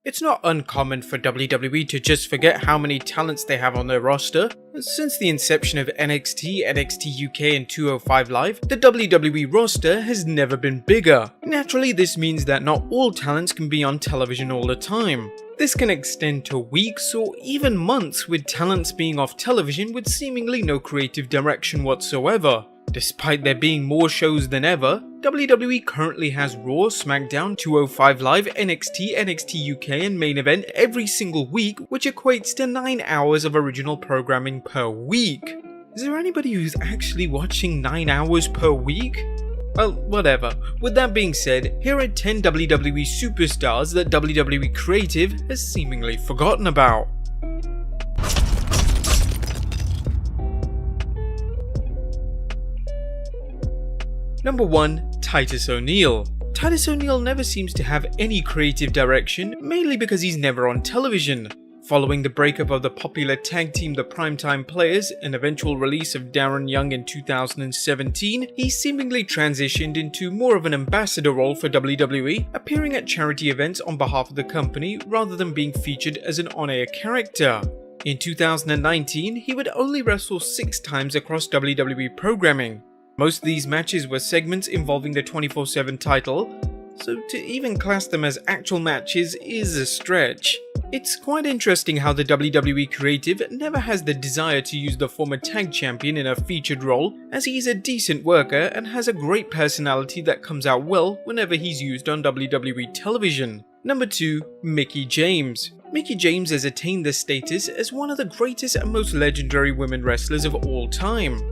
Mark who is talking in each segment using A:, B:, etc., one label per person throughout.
A: It's not uncommon for WWE to just forget how many talents they have on their roster. Since the inception of NXT, NXT UK and 205 Live, the WWE roster has never been bigger. Naturally, this means that not all talents can be on television all the time. This can extend to weeks or even months, with talents being off television with seemingly no creative direction whatsoever. Despite there being more shows than ever, WWE currently has Raw, SmackDown, 205 Live, NXT, NXT UK and Main Event every single week, which equates to 9 hours of original programming per week. Is there anybody who's actually watching 9 hours per week? Well, whatever. With that being said, here are 10 WWE superstars that WWE Creative has seemingly forgotten about. Number 1. Titus O'Neil. Titus O'Neil never seems to have any creative direction, mainly because he's never on television. Following the breakup of the popular tag team The Primetime Players and eventual release of Darren Young in 2017, he seemingly transitioned into more of an ambassador role for WWE, appearing at charity events on behalf of the company rather than being featured as an on-air character. In 2019, he would only wrestle 6 times across WWE programming. Most of these matches were segments involving the 24/7 title, so to even class them as actual matches is a stretch. It's quite interesting how the WWE Creative never has the desire to use the former tag champion in a featured role, as he's a decent worker and has a great personality that comes out well whenever he's used on WWE television. Number 2. Mickie James. Mickie James has attained this status as one of the greatest and most legendary women wrestlers of all time.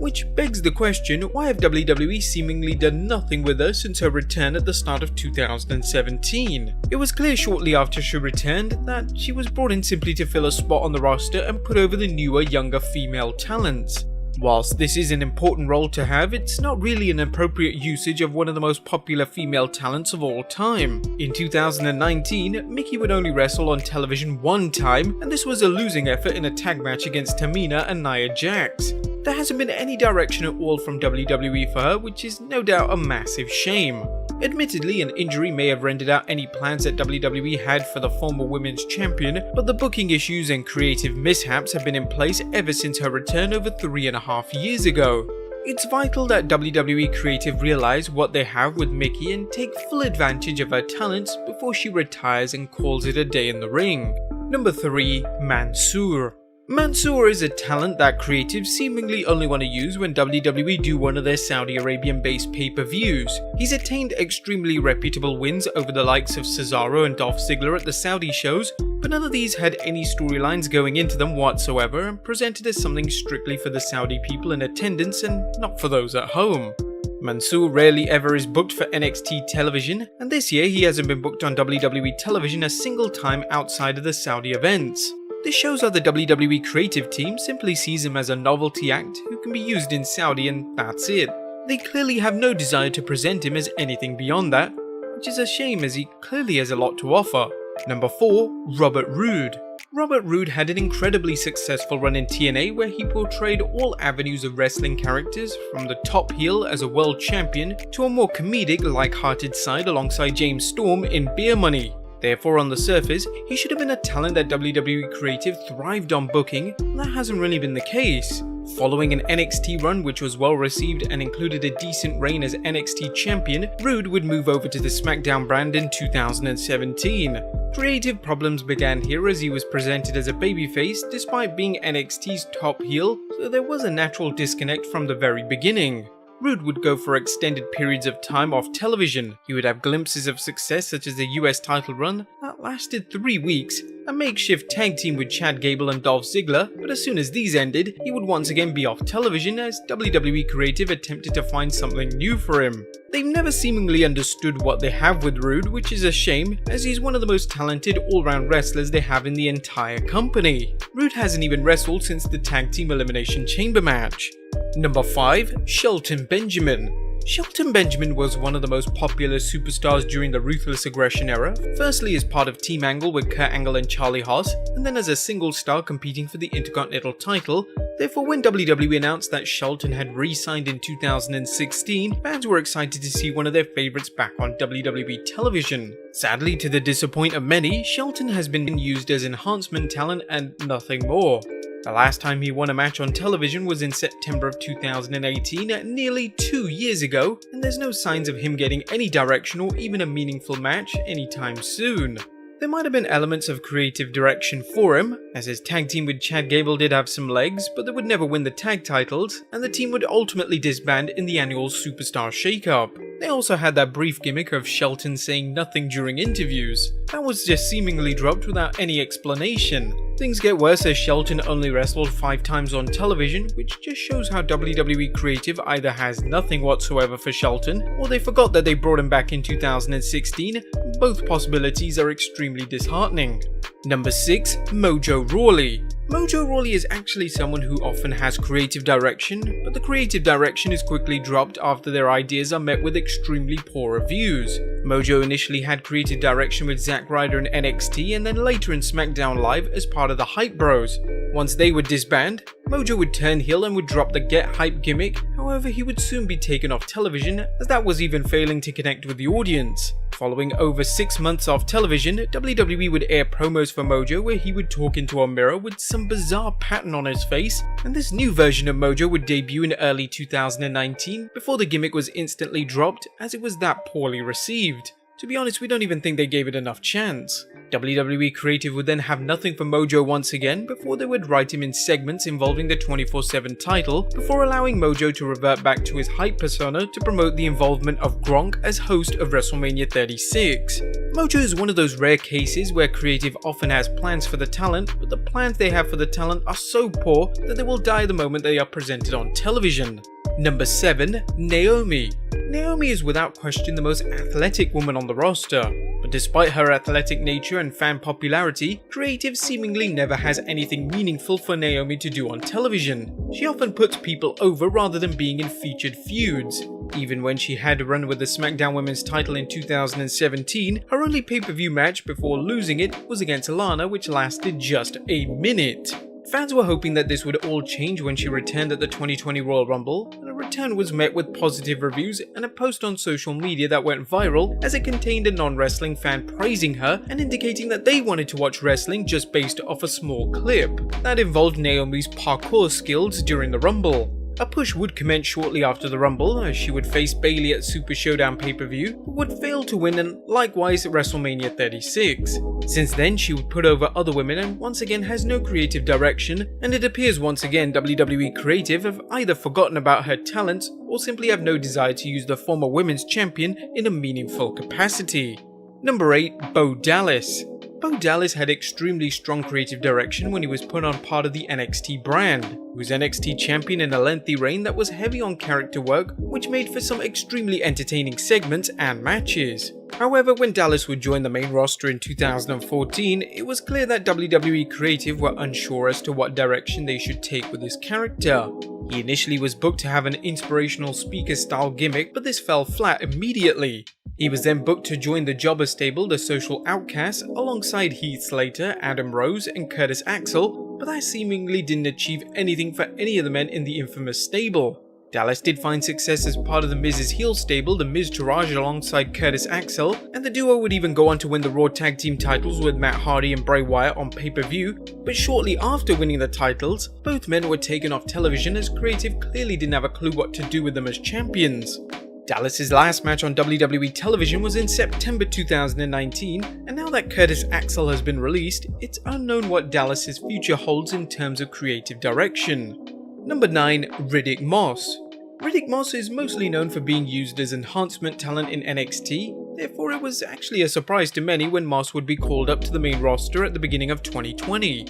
A: Which begs the question, why have WWE seemingly done nothing with her since her return at the start of 2017? It was clear shortly after she returned that she was brought in simply to fill a spot on the roster and put over the newer, younger female talents. Whilst this is an important role to have, it's not really an appropriate usage of one of the most popular female talents of all time. In 2019, Mickie would only wrestle on television 1 time, and this was a losing effort in a tag match against Tamina and Nia Jax. There hasn't been any direction at all from WWE for her, which is no doubt a massive shame. Admittedly, an injury may have rendered out any plans that WWE had for the former women's champion, but the booking issues and creative mishaps have been in place ever since her return over 3.5 years ago. It's vital that WWE Creative realize what they have with Mickie and take full advantage of her talents before she retires and calls it a day in the ring. Number 3. Mansoor. Mansoor is a talent that creatives seemingly only want to use when WWE do one of their Saudi Arabian-based pay-per-views. He's attained extremely reputable wins over the likes of Cesaro and Dolph Ziggler at the Saudi shows, but none of these had any storylines going into them whatsoever and presented as something strictly for the Saudi people in attendance and not for those at home. Mansoor rarely ever is booked for NXT television, and this year he hasn't been booked on WWE television a single time outside of the Saudi events. This shows how the WWE creative team simply sees him as a novelty act who can be used in Saudi and that's it. They clearly have no desire to present him as anything beyond that, which is a shame as he clearly has a lot to offer. Number 4. Robert Roode. Robert Roode had an incredibly successful run in TNA where he portrayed all avenues of wrestling characters, from the top heel as a world champion to a more comedic, light-hearted side alongside James Storm in Beer Money. Therefore, on the surface, he should have been a talent that WWE Creative thrived on booking, and that hasn't really been the case. Following an NXT run which was well received and included a decent reign as NXT champion, Roode would move over to the SmackDown brand in 2017. Creative problems began here as he was presented as a babyface despite being NXT's top heel, so there was a natural disconnect from the very beginning. Roode would go for extended periods of time off television. He would have glimpses of success such as the US title run that lasted 3 weeks, a makeshift tag team with Chad Gable and Dolph Ziggler, but as soon as these ended, he would once again be off television as WWE Creative attempted to find something new for him. They've never seemingly understood what they have with Roode, which is a shame as he's one of the most talented all-round wrestlers they have in the entire company. Roode hasn't even wrestled since the Tag Team Elimination Chamber match. Number 5. Shelton Benjamin. Shelton Benjamin was one of the most popular superstars during the Ruthless Aggression era, firstly as part of Team Angle with Kurt Angle and Charlie Haas, and then as a single star competing for the Intercontinental title, Therefore, when WWE announced that Shelton had re-signed in 2016, fans were excited to see one of their favorites back on WWE television. Sadly, to the disappointment of many, Shelton has been used as enhancement talent and nothing more. The last time he won a match on television was in September of 2018, nearly 2 years ago, and there's no signs of him getting any direction or even a meaningful match anytime soon. There might have been elements of creative direction for him, as his tag team with Chad Gable did have some legs, but they would never win the tag titles, and the team would ultimately disband in the annual Superstar Shakeup. They also had that brief gimmick of Shelton saying nothing during interviews. That was just seemingly dropped without any explanation. Things get worse as Shelton only wrestled 5 times on television, which just shows how WWE Creative either has nothing whatsoever for Shelton, or they forgot that they brought him back in 2016. Both possibilities are extremely disheartening. Number 6. Mojo Rawley. Mojo Rawley is actually someone who often has creative direction, but the creative direction is quickly dropped after their ideas are met with extremely poor reviews. Mojo initially had creative direction with Zack Ryder in NXT and then later in SmackDown Live as part of the Hype Bros. Once they would disband, Mojo would turn heel and would drop the Get Hype gimmick. However, he would soon be taken off television, as that was even failing to connect with the audience. Following over 6 months off television, WWE would air promos for Mojo where he would talk into a mirror with some bizarre pattern on his face, and this new version of Mojo would debut in early 2019 before the gimmick was instantly dropped as it was that poorly received. To be honest, we don't even think they gave it enough chance. WWE Creative would then have nothing for Mojo once again before they would write him in segments involving the 24/7 title before allowing Mojo to revert back to his hype persona to promote the involvement of Gronk as host of WrestleMania 36. Mojo is one of those rare cases where Creative often has plans for the talent, but the plans they have for the talent are so poor that they will die the moment they are presented on television. Number 7. Naomi. Naomi is without question the most athletic woman on the roster, but despite her athletic nature and fan popularity, Creative seemingly never has anything meaningful for Naomi to do on television. She often puts people over rather than being in featured feuds. Even when she had a run with the SmackDown Women's title in 2017, her only pay-per-view match before losing it was against Lana, which lasted just a minute. Fans were hoping that this would all change when she returned at the 2020 Royal Rumble, and her return was met with positive reviews and a post on social media that went viral as it contained a non-wrestling fan praising her and indicating that they wanted to watch wrestling just based off a small clip that involved Naomi's parkour skills during the Rumble. A push would commence shortly after the Rumble, as she would face Bayley at Super Showdown pay-per-view, but would fail to win, and likewise at WrestleMania 36. Since then, she would put over other women and once again has no creative direction, and it appears once again WWE Creative have either forgotten about her talents or simply have no desire to use the former women's champion in a meaningful capacity. Number 8. Bo Dallas. Bo Dallas had extremely strong creative direction when he was put on part of the NXT brand. He was NXT champion in a lengthy reign that was heavy on character work, which made for some extremely entertaining segments and matches. However, when Dallas would join the main roster in 2014, it was clear that WWE Creative were unsure as to what direction they should take with his character. He initially was booked to have an inspirational speaker-style gimmick, but this fell flat immediately. He was then booked to join the jobber stable, the Social Outcasts, alongside Heath Slater, Adam Rose, and Curtis Axel, but that seemingly didn't achieve anything for any of the men in the infamous stable. Dallas did find success as part of the Miz's heel stable, the Miz Taraj alongside Curtis Axel, and the duo would even go on to win the Raw Tag Team titles with Matt Hardy and Bray Wyatt on pay-per-view, but shortly after winning the titles, both men were taken off television as Creative clearly didn't have a clue what to do with them as champions. Dallas's last match on WWE television was in September 2019, and now that Curtis Axel has been released, it's unknown what Dallas's future holds in terms of creative direction. Number 9. Riddick Moss. Riddick Moss is mostly known for being used as enhancement talent in NXT, therefore it was actually a surprise to many when Moss would be called up to the main roster at the beginning of 2020.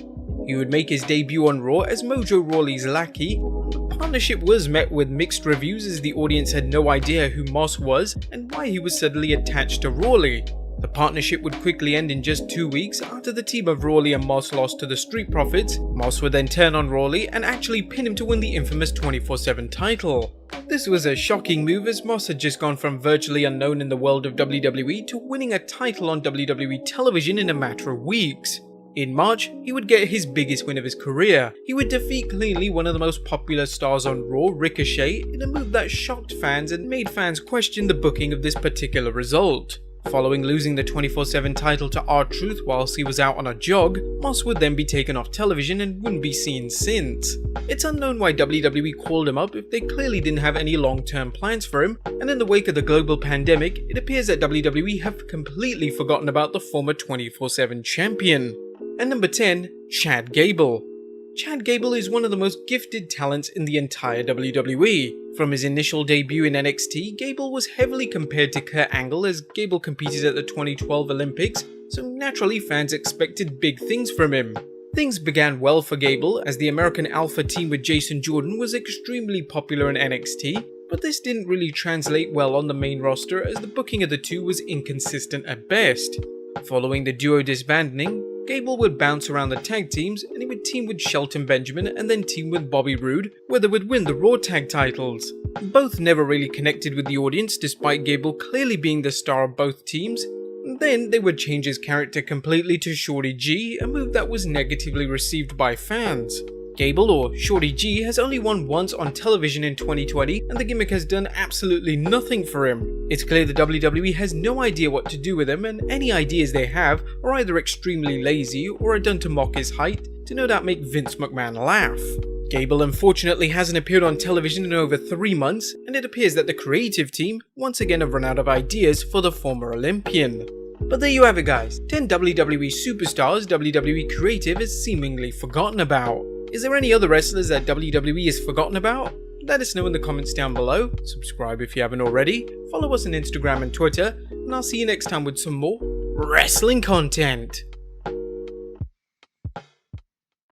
A: He would make his debut on Raw as Mojo Rawley's lackey. The partnership was met with mixed reviews as the audience had no idea who Moss was and why he was suddenly attached to Rawley. The partnership would quickly end in just 2 weeks after the team of Rawley and Moss lost to the Street Profits. Moss would then turn on Rawley and actually pin him to win the infamous 24/7 title. This was a shocking move as Moss had just gone from virtually unknown in the world of WWE to winning a title on WWE television in a matter of weeks. In March, he would get his biggest win of his career. He would defeat cleanly one of the most popular stars on Raw, Ricochet, in a move that shocked fans and made fans question the booking of this particular result. Following losing the 24/7 title to R-Truth whilst he was out on a jog, Moss would then be taken off television and wouldn't be seen since. It's unknown why WWE called him up if they clearly didn't have any long-term plans for him, and in the wake of the global pandemic, it appears that WWE have completely forgotten about the former 24/7 champion. And number 10, Chad Gable. Chad Gable is one of the most gifted talents in the entire WWE. From his initial debut in NXT, Gable was heavily compared to Kurt Angle as Gable competed at the 2012 Olympics, so naturally fans expected big things from him. Things began well for Gable as the American Alpha team with Jason Jordan was extremely popular in NXT, but this didn't really translate well on the main roster as the booking of the two was inconsistent at best. Following the duo disbanding, Gable would bounce around the tag teams and he would team with Shelton Benjamin and then team with Bobby Roode, where they would win the Raw tag titles. Both never really connected with the audience despite Gable clearly being the star of both teams. Then they would change his character completely to Shorty G, a move that was negatively received by fans. Gable, or Shorty G, has only won once on television in 2020 and the gimmick has done absolutely nothing for him. It's clear the WWE has no idea what to do with him, and any ideas they have are either extremely lazy or are done to mock his height to no doubt make Vince McMahon laugh. Gable unfortunately hasn't appeared on television in over 3 months, and it appears that the creative team once again have run out of ideas for the former Olympian. But there you have it guys, 10 WWE superstars WWE creative has seemingly forgotten about. Is there any other wrestlers that WWE has forgotten about? Let us know in the comments down below, subscribe if you haven't already, follow us on Instagram and Twitter, and I'll see you next time with some more wrestling content.